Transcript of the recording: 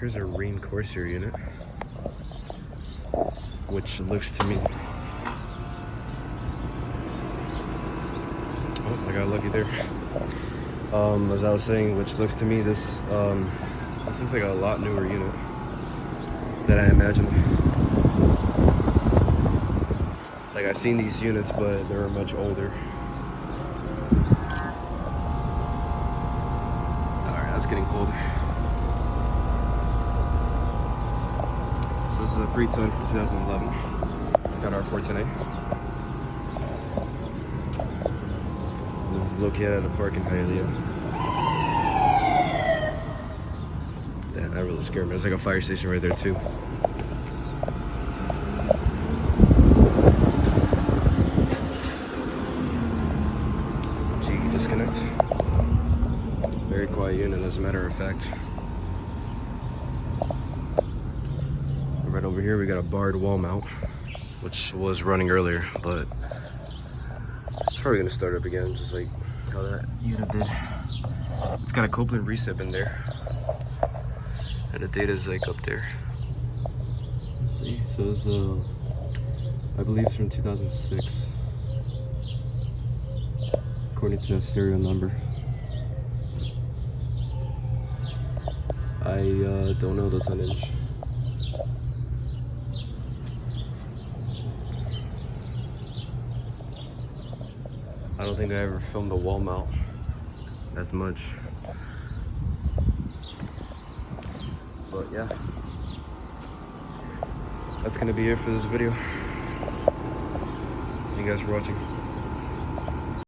Here's a Rheem Corsaire unit, which looks to me... Oh, I got lucky there. As I was saying, which looks to me, this looks like a lot newer unit than I imagined. Like, I've seen these units, but they were much older. Alright, that's getting cold. So this is a 3-ton from 2011. It's got our 410A. This is located at a park in Hialeah. Damn, that really scared me. There's like a fire station right there too. G disconnect. Very quiet unit, as a matter of fact. Right over here we got a barred wall mount, which was running earlier, but it's probably gonna start up again, just like how that unit did. It's got a Copeland recip in there, and the data is like up there. Let's see. So it's I believe it's from 2006, according to the serial number. I don't know the tonnage. I don't think I ever filmed a wall mount as much. But yeah, that's gonna be it for this video. Thank you guys for watching.